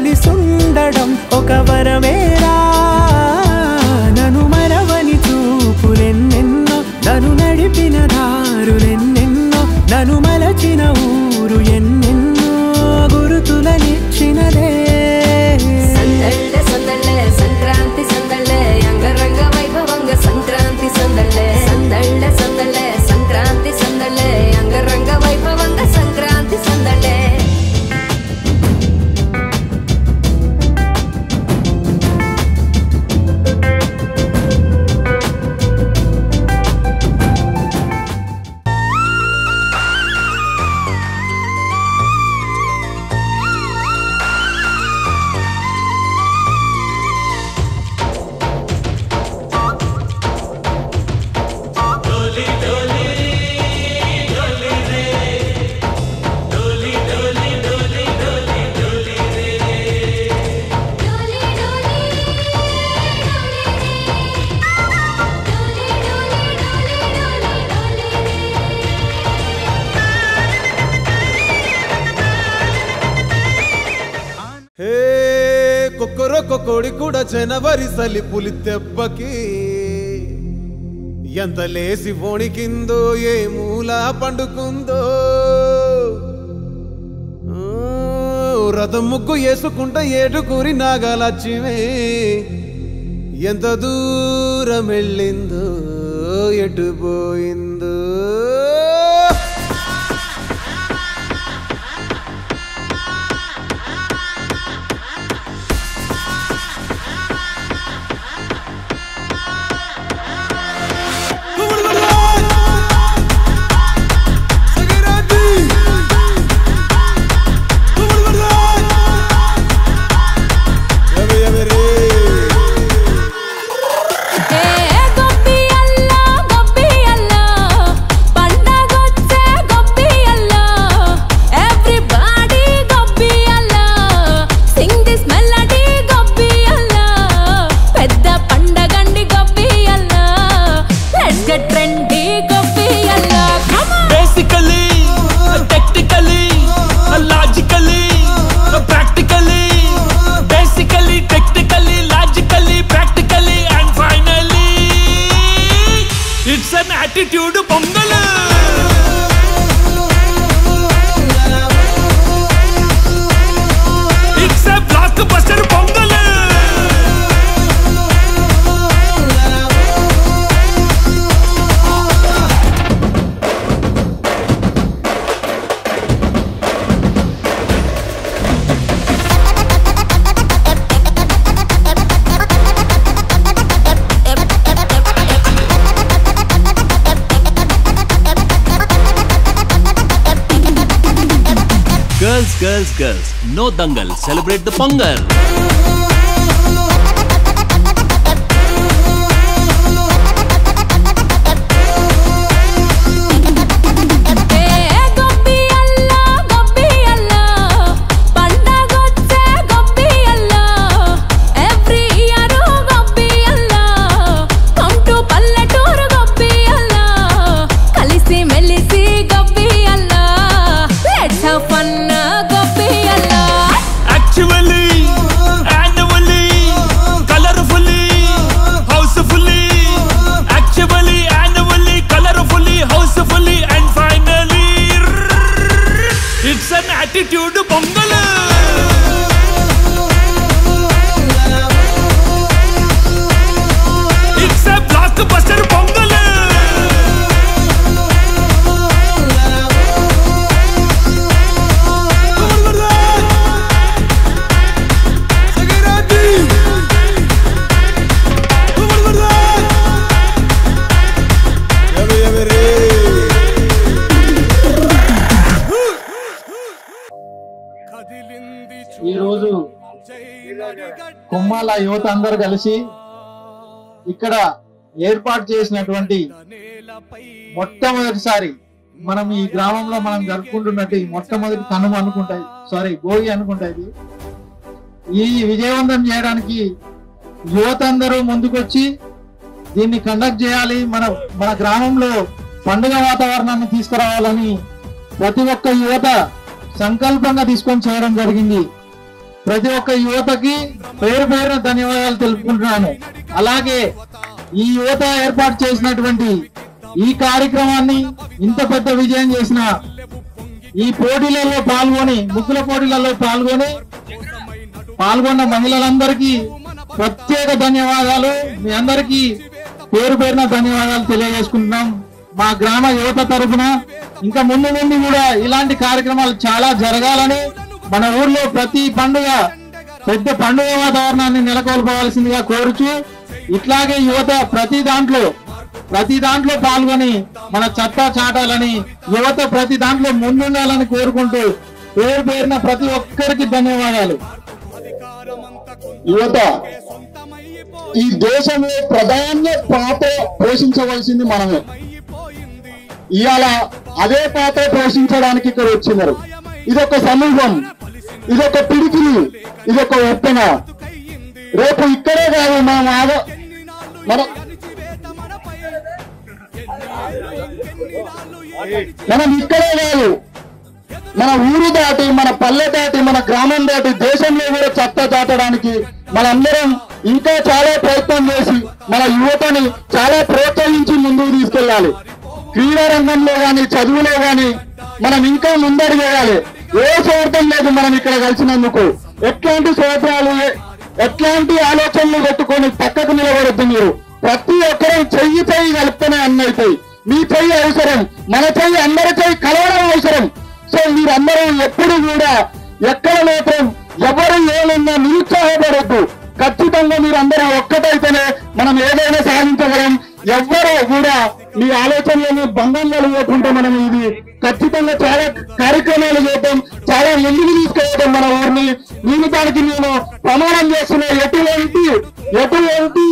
కలిసుండడం ఒక వరమేరా నన్ను మరవని చూపులెన్నెన్నో నన్ను నడిపిన దారులెన్నెన్నో నన్ను మలచిన ఊరు ఎన్నెన్నో గురుతులనిచ్చినదే సందళ్ళే సందళ్ళే సంక్రాంతి సందళ్ళే అంగరంగ వైభవంగ సంక్రాంతి సందళ్ళే సందళ్ళే సందళ్ళే సంక్రాంతి సందళ్ళే అంగరంగ వైభవంగ సంక్రాంతి సందళ్ళే కొడి కూడా జనవరి సలి పులి దెబ్బకి ఎంత లేసి వణికిందో ఏ మూల పండుకుందో రథం ముగ్గు వేసుకుంటా ఏడుకూరి నాగాలచ్చివే ఎంత దూరం వెళ్ళిందో ఎటు పోయిందో Girls, no dangal, celebrate the Pongal. కొమ్మాల యువత అందరూ కలిసి ఇక్కడ ఏర్పాటు చేసినటువంటి మొట్టమొదటిసారి మనం ఈ గ్రామంలో మనం జరుపుకుంటున్నట్టు మొట్టమొదటి కనుమ అనుకుంటాయి భోగి అనుకుంటాయి. ఈ విజయవంతం చేయడానికి యువత అందరూ ముందుకొచ్చి దీన్ని కండక్ట్ చేయాలి, మన గ్రామంలో పండుగ వాతావరణాన్ని తీసుకురావాలని ప్రతి ఒక్క యువత సంకల్పంగా తీసుకొని చేయడం జరిగింది. ప్రతి ఒక్క యువతకి పేరు పేరున ధన్యవాదాలు తెలుపుకుంటున్నాను. అలాగే ఈ యువత ఏర్పాటు చేసినటువంటి ఈ కార్యక్రమాన్ని ఇంత పెద్ద విజయం చేసిన ఈ పోటీలలో పాల్గొని ముగ్గుల పోటీలలో పాల్గొన్న మహిళలందరికీ ప్రత్యేక ధన్యవాదాలు. మీ అందరికీ పేరు పేరున ధన్యవాదాలు తెలియజేసుకుంటున్నాం. మా గ్రామ యువత తరఫున ఇంకా ముందు ముందు కూడా ఇలాంటి కార్యక్రమాలు చాలా జరగాలని, మన ఊర్లో ప్రతి పండుగ పెద్ద పండుగ వాతావరణాన్ని నెలకొల్పవలసిందిగా కోరుచు, ఇట్లాగే యువత ప్రతి దాంట్లో పాల్గొని మన చట్టా చాటాలని, యువత ప్రతి దాంట్లో ముందుండాలని కోరుకుంటూ పేరు పేరున ప్రతి ఒక్కరికి ధన్యవాదాలు. యువత ఈ దేశంలో ప్రధాన పాత్ర పోషించవలసింది మనమే. ఇవాళ అదే పాత్ర పోషించడానికి ఇక్కడ వచ్చినారు. ఇదొక సమూహం, ఇదొక పిడికిలి, ఇదొక ఒప్పన. రేపు ఇక్కడే కాదు మనం ఇక్కడే కాదు, మన ఊరు దాటి, మన పల్లె దాటి, మన గ్రామం దాటి దేశంలో కూడా చట్ట దాటడానికి మనందరం ఇంకా చాలా ప్రయత్నం చేసి మన యువతని చాలా ప్రోత్సహించి ముందుకు తీసుకెళ్ళాలి. క్రీడా రంగంలో గాని, చదువులో గాని మనం ఇంకా ముందడుగు వేయాలి. ఏ స్వార్థం లేదు మనం ఇక్కడ కలిసినందుకు. ఎట్లాంటి స్వార్థాలు, ఎట్లాంటి ఆలోచనలు పెట్టుకొని పక్కకు నిలబడద్దు. మీరు ప్రతి ఒక్కరూ చెయ్యి కలిపితేనే అన్ని అవుతాయి. మీ చెయ్యి అవసరం, మన చెయ్యి అందరి చెయ్యి కలవడం అవసరం. సో మీరందరూ ఎప్పుడు కూడా ఎక్కడ మాత్రం ఎవరు ఏమన్నా నిరుత్సాహపడద్దు. ఖచ్చితంగా మీరందరూ ఒక్కటైతేనే మనం ఏదైనా సాధించగలం. ఎవ్వరూ కూడా మీ ఆలోచనలను భంగం కలుగుకుంటే మనం ఇది ఖచ్చితంగా చాలా కార్యక్రమాలు చేద్దాం, చాలా ముందుకు తీసుకెళ్తాం మన ఊరిని. దానికి నేను ప్రమాణం చేస్తున్నా. ఎటువంటి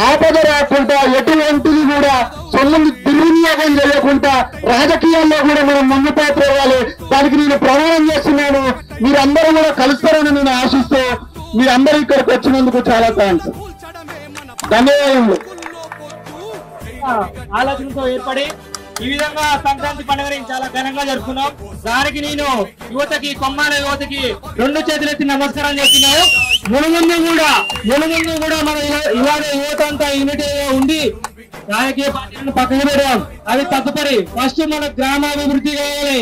ఆపద రాకుండా, ఎటువంటిది కూడా సొమ్ముని దుర్వినియోగం చేయకుండా రాజకీయాల్లో కూడా మనం ముందు పాత్ర ఇవ్వాలి. దానికి నేను ప్రమాణం చేస్తున్నాను. మీరందరూ కూడా కలుస్తారని నేను ఆశిస్తూ మీరందరూ ఇక్కడికి వచ్చినందుకు చాలా థ్యాంక్స్, ధన్యవాదాలు. ఆలోచనతో ఏర్పడి ఈ విధంగా సంక్రాంతి పండుగని చాలా ఘనంగా జరుపుకున్నాం. దానికి నేను యువతకి, కొమ్మాల యువతకి 2 చేతులెత్తి నమస్కారం చేస్తున్నాను. మునుముందు కూడా మన ఇలాగే యువత అంతా యూనిటీగా ఉండి రాజకీయ పార్టీలను పక్కన పెట్టాం. అది తదుపరి ఫస్ట్ మన గ్రామాభివృద్ధి కావాలి,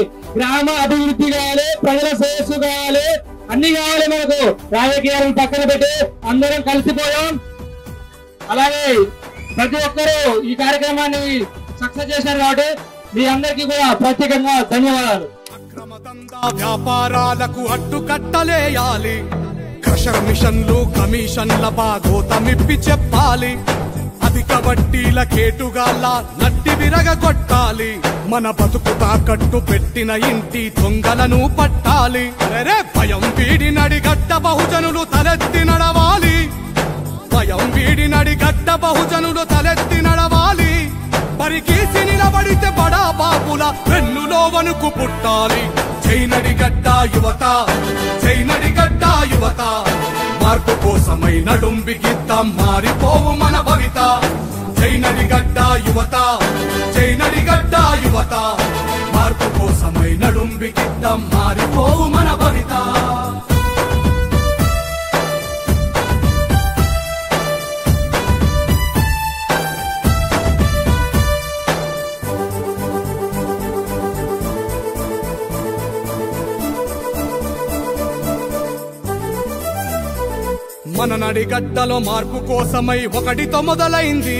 ప్రజల శ్రేయస్సు కావాలి, అన్ని కావాలి. మనకు రాజకీయాలను పక్కన పెట్టి అందరం కలిసిపోయాం. అలాగే ప్రతి ఒక్కరూ ఈ కార్యక్రమాన్ని సక్సెస్ చేశారు కాబట్టి మీ అందరికీ కూడా ప్రత్యేకంగా ధన్యవాదాలు. వ్యాపారాలకు అడ్డుకట్టలేయాలి. క్రషర్ మిషన్లు, కమిషన్ల బాధోతమిప్పి చెప్పాలి. అధిక వడ్డీల కేటుగాళ్ళ నట్టి విరగొట్టాలి. మన బతుకు తాకట్టు పెట్టిన ఇంటి దొంగలను పట్టాలి. భయం వీడి నడిగడ్డ బహుజనులు తలెత్తి నడవాలి. తలెత్తి నడవాలి. పరికేసి నిలబడితే బడా బాబుల వెన్నులో వణుకు పుట్టాలి. జైనడిగడ్డ యువత మార్పు కోసమై నడుం బిగిద్దాం, మారిపోవు మన భవిత. జైనడిగడ్డ యువత మార్పు కోసమై నడుం బిగిద్దాం, మారిపోవు మన భవిత. మన నడిగడ్డలో మార్పు కోసమై ఒకటితో మొదలైంది.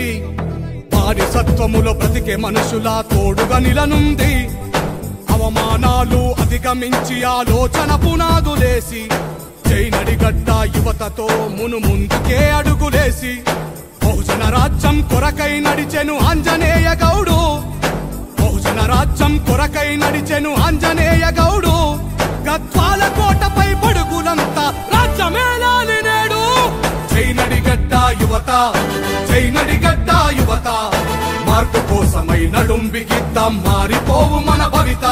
బానిసత్వములో బ్రతికే మనుషుల తోడుగా నిలనుంది. అవమానాలు అధిగమించి ఆలోచన పునాదులేసి జైనడిగడ్డ యువతతో ముందుకే అడుగులేసి బహుజన రాజ్యం కొరకై నడిచెను ఆంజనేయ గౌడు. గద్వాల కోటపై పడుగులంతా రాజ్యమేలాలి నేడు. జైనడిగడ్డ యువత మార్పు కోసమై నడుం బిగిద్దాం, మారిపోవు మన భవిత.